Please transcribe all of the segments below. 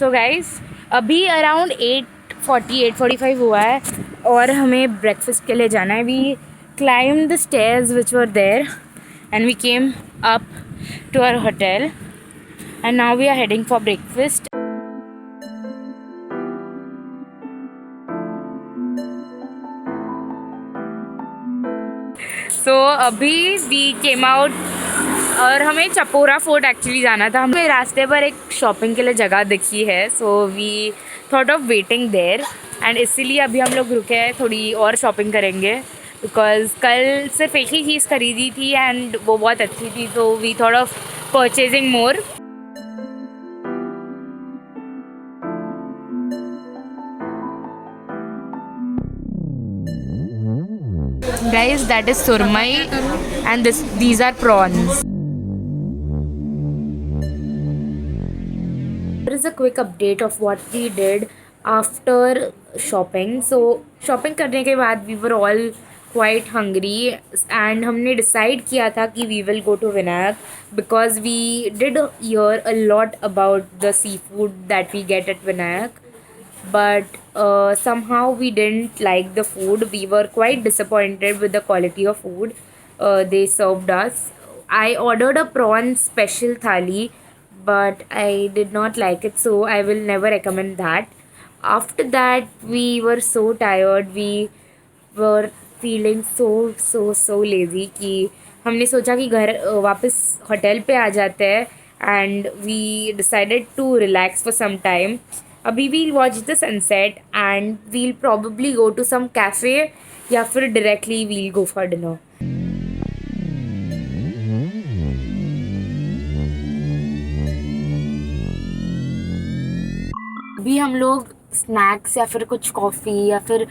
So guys अभी around 8:45 हुआ है और हमें ब्रेकफास्ट के लिए जाना है. We climb the stairs which were there and we came up to our hotel and now we are heading for breakfast. So अभी वी केम आउट और हमें चपोरा फोर्ट एक्चुअली जाना था. हमें रास्ते पर एक शॉपिंग के लिए जगह दिखी है, so we thought of waiting there and इसीलिए अभी हम लोग रुके हैं. थोड़ी और शॉपिंग करेंगे बिकॉज कल सिर्फ एक ही चीज़ खरीदी थी एंड वो बहुत अच्छी थी, तो we thought of purchasing more. Guys, that is surmai and these are prawns. There is a quick update of what we did after shopping. So shopping करने के बाद we were all quite hungry and हमने decide किया था कि we will go to Vinayak because we did hear a lot about the seafood that we get at Vinayak. But somehow we didn't like the food. We were quite disappointed with the quality of food they served us. I ordered a prawn special thali, but I did not like it, so I will never recommend that. After that, we were so tired. We were feeling so lazy कि हमने सोचा कि घर वापस hotel पे आ जाते हैं and we decided to relax for some time. अभी we'll watch the sunset and we'll probably go to some cafe या फिर directly we'll go for dinner. अभी हम लोग स्नैक्स या फिर कुछ कॉफ़ी या फिर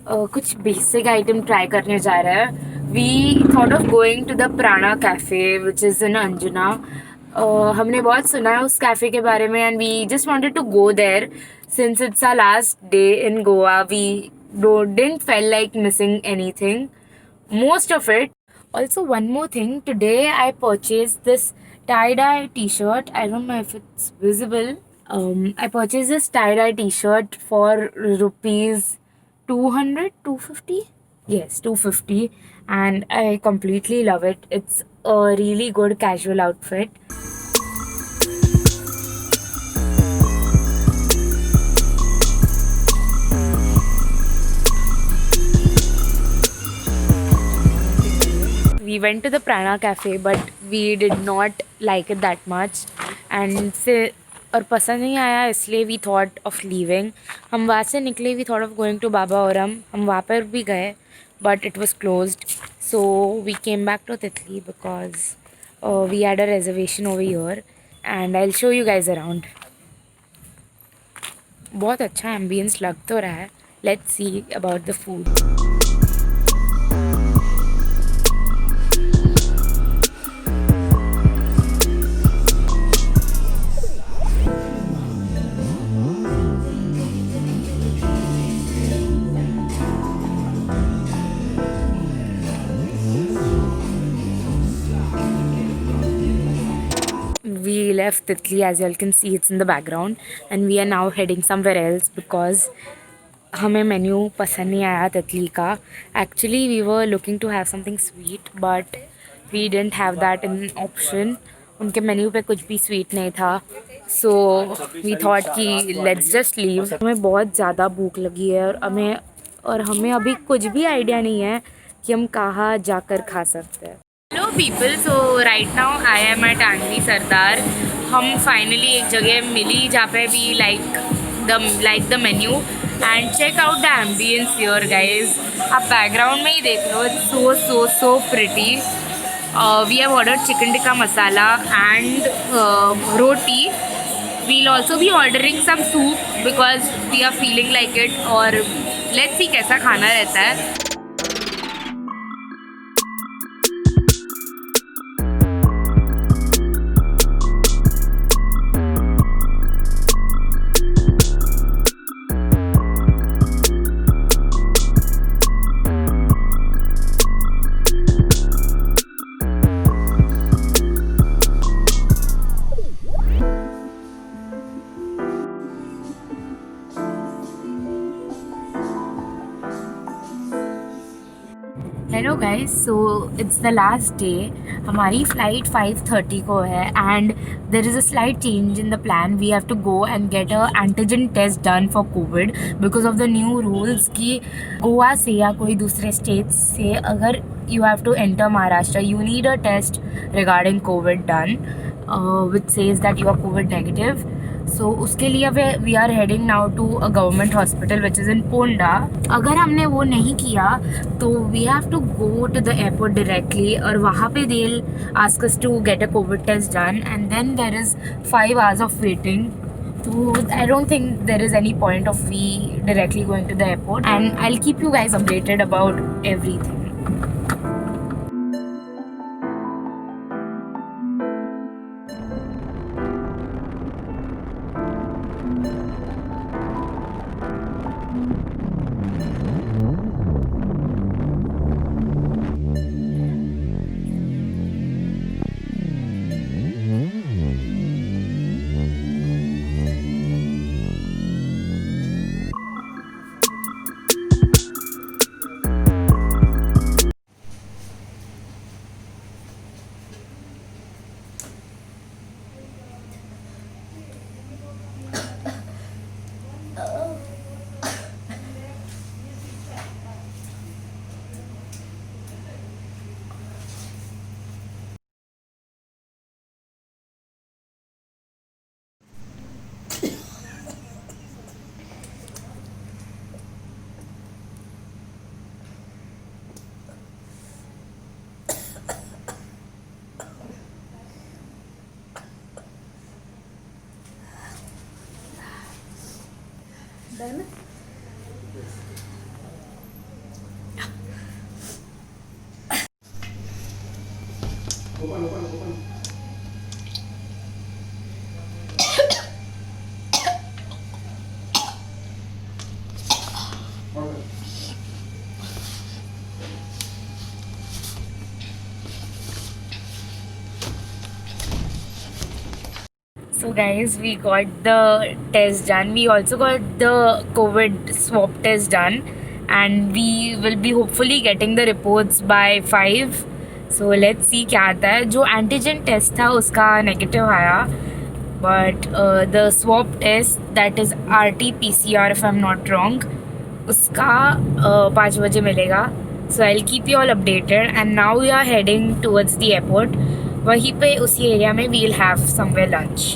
कुछ बेसिक आइटम ट्राई करने जा रहे हैं. We thought of going to the Prana cafe which is in Anjuna. हमने बहुत सुना है उस कैफ़े के बारे में and we just wanted to go there since it's our last day in Goa. We didn't feel like missing anything, most of it. Also, one more thing, today I purchased this tie-dye t-shirt. I don't know if it's visible. I purchased this tie-dye t-shirt for rupees 200, 250? Yes, 250, and I completely love it. It's a really good casual outfit. We went to the Prana cafe but we did not like it that much and फिर और पसंद नहीं आया इसलिए we thought of leaving. हम वहाँ से निकले, we thought of going to Baba Aurum. हम वहाँ पर भी गए but it was closed, so we came back to Titli because we had a reservation over here and I'll show you guys around. बहुत अच्छा ambience लग तो रहा है. Let's see about the food. We left Titli, as you all can see it's in the background, and we are now heading somewhere else because हमें menu पसंद नहीं आया तितली का. Actually we were looking to have something sweet but we didn't have that in option. उनके menu पे कुछ भी स्वीट नहीं था, so we thought कि let's just leave. हमें बहुत ज़्यादा भूख लगी है और हमें अभी कुछ भी आइडिया नहीं है कि हम कहाँ जाकर खा सकते हैं. Hello people, so right now I am at Angvi Sardar. हम फाइनली एक जगह मिली जहाँ पे भी like the menu and check out the ambience here guys. आप बैकग्राउंड में ही देख लो, it's so pretty. We have ordered chicken tikka masala and roti. We'll also be ordering some soup because we are feeling like it, और let's see कैसा खाना रहता है. Hello guys, so it's the last day. हमारी फ्लाइट 5:30 को है and there is a slight change in the plan. We have to go and get a antigen test done for Covid because of the new rules कि गोवा से या कोई दूसरे state से अगर you have to enter Maharashtra you need a test regarding Covid done which says that you are Covid negative. So उसके लिए we are heading now to a government hospital which is in Ponda. अगर हमने वो नहीं किया तो we have to go to the airport directly और वहाँ पे they ask us to get a covid test done and then there is 5 hours of waiting. So I don't think there is any point of we directly going to the airport, and I'll keep you guys updated about everything. Done? Open. So guys, we got the test done. We also got the COVID swab test done, and we will be hopefully getting the reports by 5. So let's see क्या आता है. जो antigen test था उसका negative आया, but the swab test, that is RT-PCR if I'm not wrong, उसका 5 बजे मिलेगा. So I'll keep you all updated. And now we are heading towards the airport. वहीं पे उसी एरिया में we'll have somewhere lunch.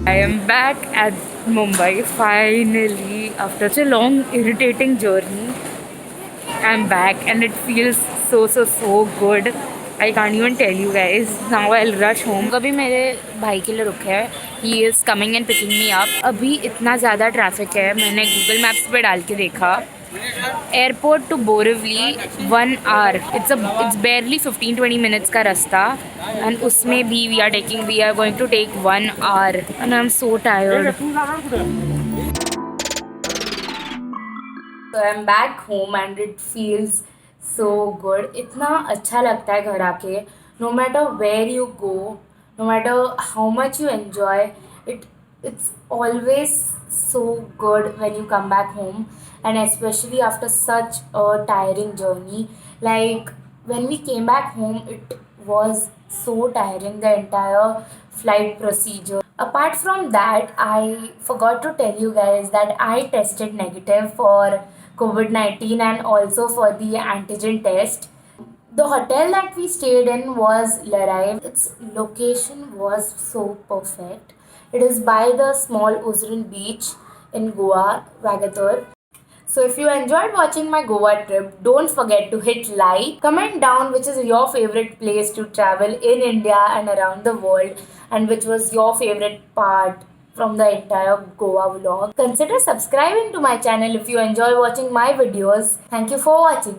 I am back at Mumbai finally after such a long irritating journey. I'm back and it feels so good. I can't even tell you guys. Now I'll rush home. अभी मेरे भाई के लिए रुके हैं. He is coming and picking me up. अभी इतना ज़्यादा ट्रैफिक है, मैंने गूगल मैप्स पे डाल के देखा. Airport to Borivali 1 hour. It's barely 15-20 minutes का रास्ता, and उसमें भी we are going to take 1 hour, and I'm so tired. So I'm back home and it feels so good. इतना अच्छा लगता है घर आके. No matter where you go, no matter how much you enjoy it, it's always so good when you come back home, and especially after such a tiring journey. Like when we came back home, it was so tiring, the entire flight procedure. Apart from that, I forgot to tell you guys that I tested negative for COVID 19 and also for the antigen test. The hotel that we stayed in was Larive. Its location was so perfect. It is by the small Uzran beach in Goa, Vagatur. So if you enjoyed watching my Goa trip, don't forget to hit like, comment down which is your favorite place to travel in India and around the world, and which was your favorite part from the entire Goa vlog. Consider subscribing to my channel if you enjoy watching my videos. Thank you for watching.